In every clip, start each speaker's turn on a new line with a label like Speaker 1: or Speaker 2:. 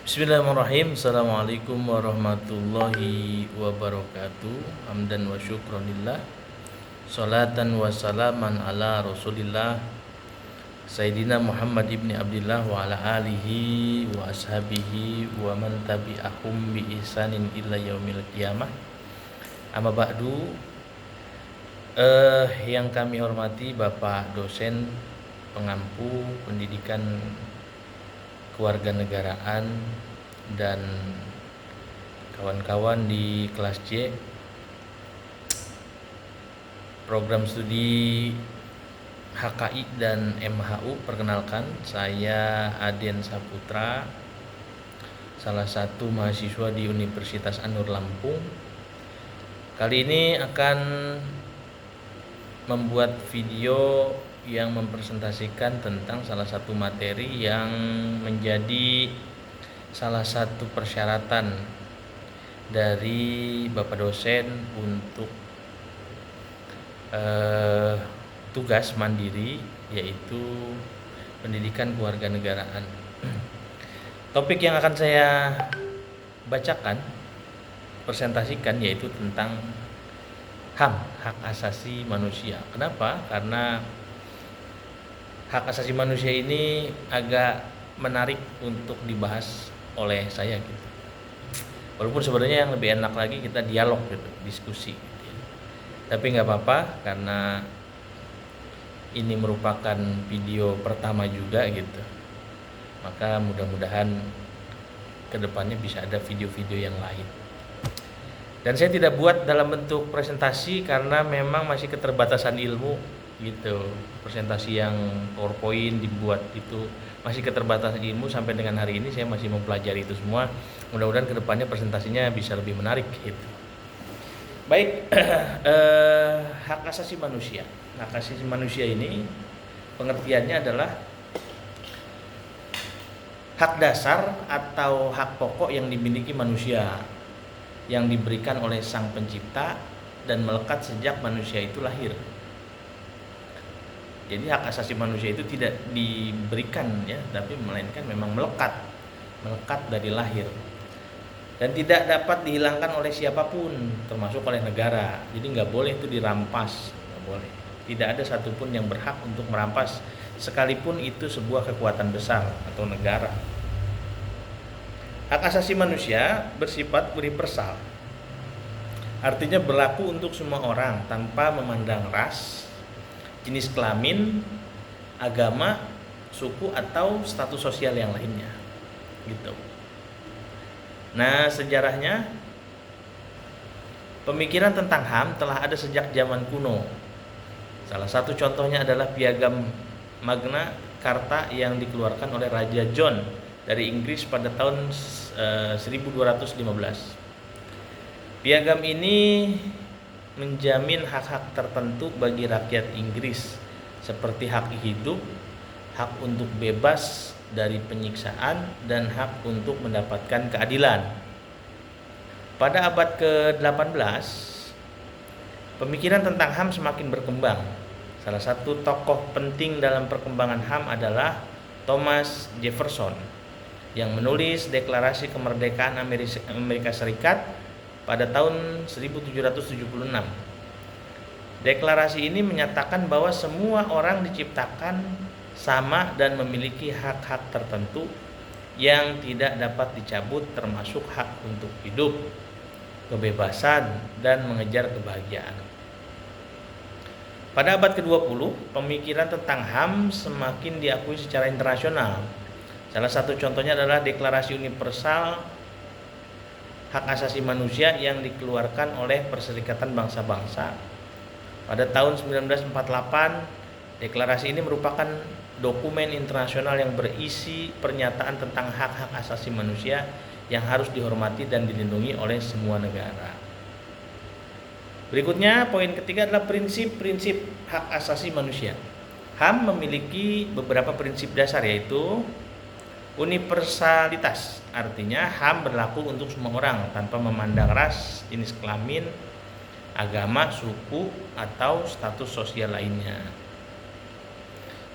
Speaker 1: Bismillahirrahmanirrahim. Assalamualaikum warahmatullahi wabarakatuh. Hamdan wa syukronillah. Salatan wa salaman ala rasulillah Sayyidina Muhammad ibni Abdillah wa ala alihi wa ashabihi wa man tabi'ahum bi ihsanin illa yaumil qiyamah. Amma ba'du. Yang kami hormati Bapak dosen pengampu pendidikan kewarganegaraan dan kawan-kawan di kelas C program studi HKI dan MHU. Perkenalkan, saya Aden Saputra, salah satu mahasiswa di Universitas Anur Lampung. Kali ini akan membuat video yang mempresentasikan tentang salah satu materi yang menjadi salah satu persyaratan dari Bapak dosen untuk tugas mandiri, yaitu pendidikan kewarganegaraan. Topik yang akan saya bacakan, presentasikan, yaitu tentang HAM, hak asasi manusia. Kenapa? Karena hak asasi manusia ini agak menarik untuk dibahas oleh saya gitu. Walaupun sebenarnya yang lebih enak lagi kita dialog gitu, diskusi gitu ya. Tapi nggak apa-apa karena ini merupakan video pertama juga gitu. Maka mudah-mudahan kedepannya bisa ada video-video yang lain. Dan saya tidak buat dalam bentuk presentasi karena memang masih keterbatasan ilmu gitu. Presentasi yang PowerPoint dibuat itu masih keterbatasan ilmu. Sampai dengan hari ini saya masih mempelajari itu semua. Mudah-mudahan kedepannya presentasinya bisa lebih menarik gitu. Baik, hak asasi manusia. Hak asasi manusia ini pengertiannya adalah hak dasar atau hak pokok yang dimiliki manusia, yang diberikan oleh Sang Pencipta dan melekat sejak manusia itu lahir. Jadi hak asasi manusia itu tidak diberikan ya, tapi melainkan memang melekat dari lahir dan tidak dapat dihilangkan oleh siapapun, termasuk oleh negara. Jadi nggak boleh itu dirampas, nggak boleh. Tidak ada satupun yang berhak untuk merampas, sekalipun itu sebuah kekuatan besar atau negara. Hak asasi manusia bersifat universal, artinya berlaku untuk semua orang tanpa memandang ras, jenis kelamin, agama, suku, atau status sosial yang lainnya gitu. Nah, sejarahnya pemikiran tentang HAM telah ada sejak zaman kuno. Salah satu contohnya adalah Piagam Magna Carta yang dikeluarkan oleh Raja John dari Inggris pada tahun 1215. Piagam ini menjamin hak-hak tertentu bagi rakyat Inggris, seperti hak hidup, hak untuk bebas dari penyiksaan, dan hak untuk mendapatkan keadilan. Pada abad ke-18, pemikiran tentang HAM semakin berkembang. Salah satu tokoh penting dalam perkembangan HAM adalah Thomas Jefferson, yang menulis Deklarasi Kemerdekaan Amerika Serikat pada tahun 1776. Deklarasi ini menyatakan bahwa semua orang diciptakan sama dan memiliki hak-hak tertentu yang tidak dapat dicabut, termasuk hak untuk hidup, kebebasan, dan mengejar kebahagiaan. Pada abad ke-20, pemikiran tentang HAM semakin diakui secara internasional. Salah satu contohnya adalah Deklarasi Universal Hak Asasi Manusia yang dikeluarkan oleh Perserikatan Bangsa-Bangsa pada tahun 1948. Deklarasi ini merupakan dokumen internasional yang berisi pernyataan tentang hak-hak asasi manusia yang harus dihormati dan dilindungi oleh semua negara. Berikutnya, poin ketiga adalah prinsip-prinsip hak asasi manusia. HAM memiliki beberapa prinsip dasar, yaitu universalitas, artinya HAM berlaku untuk semua orang tanpa memandang ras, jenis kelamin, agama, suku, atau status sosial lainnya.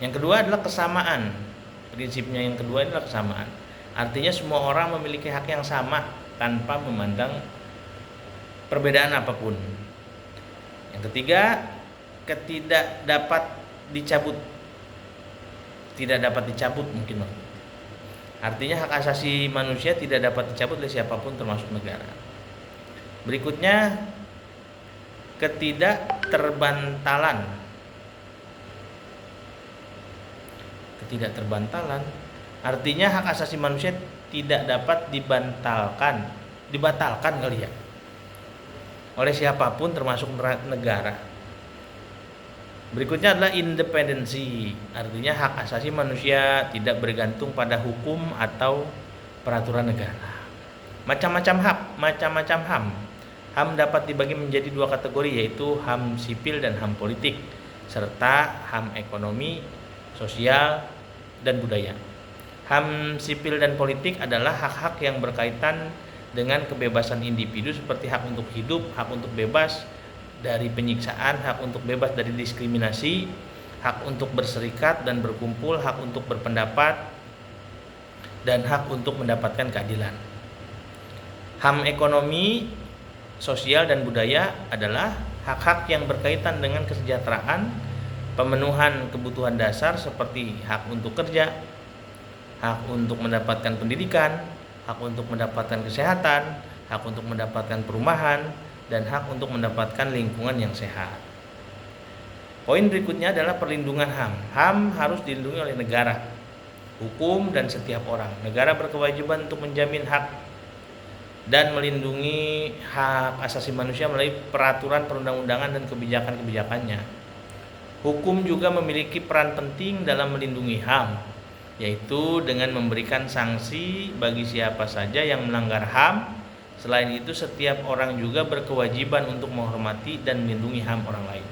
Speaker 1: Yang kedua adalah kesamaan. Prinsipnya yang kedua adalah kesamaan. Artinya semua orang memiliki hak yang sama tanpa memandang perbedaan apapun. Yang ketiga, tidak dapat dicabut mungkin. Artinya hak asasi manusia tidak dapat dicabut oleh siapapun termasuk negara. Berikutnya, ketidakterbantalan. Ketidakterbantalan artinya hak asasi manusia tidak dapat dibatalkan kali ya, oleh siapapun termasuk negara. Berikutnya adalah independensi, artinya hak asasi manusia tidak bergantung pada hukum atau peraturan negara. Macam-macam HAM. HAM dapat dibagi menjadi dua kategori, yaitu HAM sipil dan HAM politik, serta HAM ekonomi, sosial, dan budaya. HAM sipil dan politik adalah hak-hak yang berkaitan dengan kebebasan individu seperti hak untuk hidup, hak untuk bebas dari penyiksaan, hak untuk bebas dari diskriminasi, hak untuk berserikat dan berkumpul, hak untuk berpendapat, dan hak untuk mendapatkan keadilan. HAM ekonomi, sosial, dan budaya adalah hak-hak yang berkaitan dengan kesejahteraan, pemenuhan kebutuhan dasar seperti hak untuk kerja, hak untuk mendapatkan pendidikan, hak untuk mendapatkan kesehatan, hak untuk mendapatkan perumahan, dan hak untuk mendapatkan lingkungan yang sehat. Poin berikutnya adalah perlindungan HAM. HAM harus dilindungi oleh negara, hukum, dan setiap orang. Negara berkewajiban untuk menjamin hak dan melindungi hak asasi manusia melalui peraturan perundang-undangan dan kebijakan-kebijakannya. Hukum juga memiliki peran penting dalam melindungi HAM, yaitu dengan memberikan sanksi bagi siapa saja yang melanggar HAM. Selain itu, setiap orang juga berkewajiban untuk menghormati dan melindungi HAM orang lain.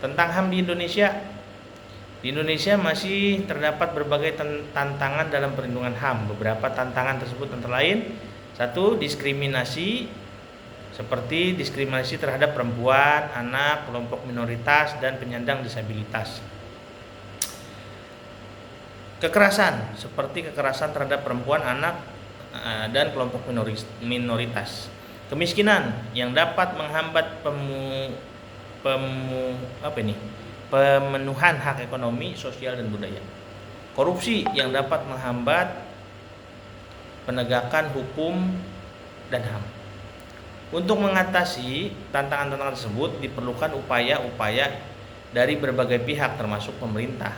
Speaker 1: Tentang HAM di Indonesia masih terdapat berbagai tantangan dalam perlindungan HAM. Beberapa tantangan tersebut antara lain: 1. Diskriminasi, seperti diskriminasi terhadap perempuan, anak, kelompok minoritas, dan penyandang disabilitas. Kekerasan, seperti kekerasan terhadap perempuan, anak, dan kelompok minoritas. Kemiskinan yang dapat menghambat pemenuhan hak ekonomi, sosial, dan budaya. Korupsi yang dapat menghambat penegakan hukum dan HAM. Untuk mengatasi tantangan-tantangan tersebut diperlukan upaya-upaya dari berbagai pihak termasuk pemerintah,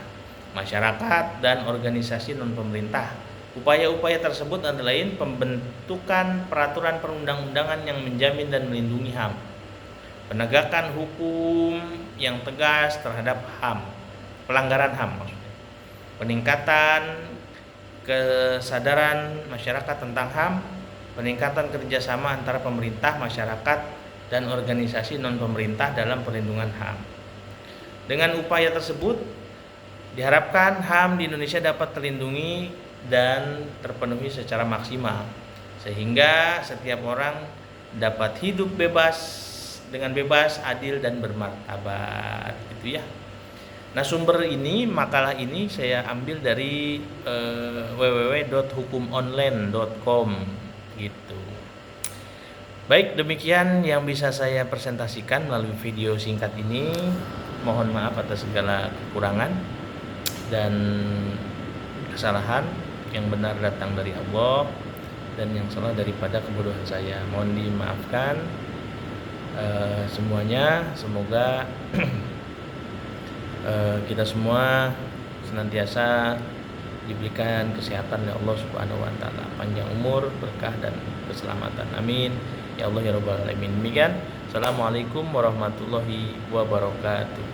Speaker 1: masyarakat, dan organisasi non-pemerintah. Upaya-upaya tersebut antara lain pembentukan peraturan perundang-undangan yang menjamin dan melindungi HAM, penegakan hukum yang tegas terhadap HAM, pelanggaran HAM maksudnya, peningkatan kesadaran masyarakat tentang HAM, peningkatan kerjasama antara pemerintah, masyarakat, dan organisasi non-pemerintah dalam perlindungan HAM. Dengan upaya tersebut, diharapkan HAM di Indonesia dapat terlindungi dan terpenuhi secara maksimal, sehingga setiap orang dapat hidup dengan bebas, adil, dan bermartabat. Gitu ya. Nah, makalah ini saya ambil dari www.hukumonline.com gitu. Baik, demikian yang bisa saya presentasikan melalui video singkat ini. Mohon maaf atas segala kekurangan dan kesalahan. Yang benar datang dari Allah dan yang salah daripada kebodohan saya. Mohon dimaafkan semuanya. Semoga kita semua senantiasa diberikan kesehatan oleh Allah Subhanahu wa taala, panjang umur, berkah, dan keselamatan. Amin ya Allah ya rabbal alamin. Demikian. Assalamualaikum warahmatullahi wabarakatuh.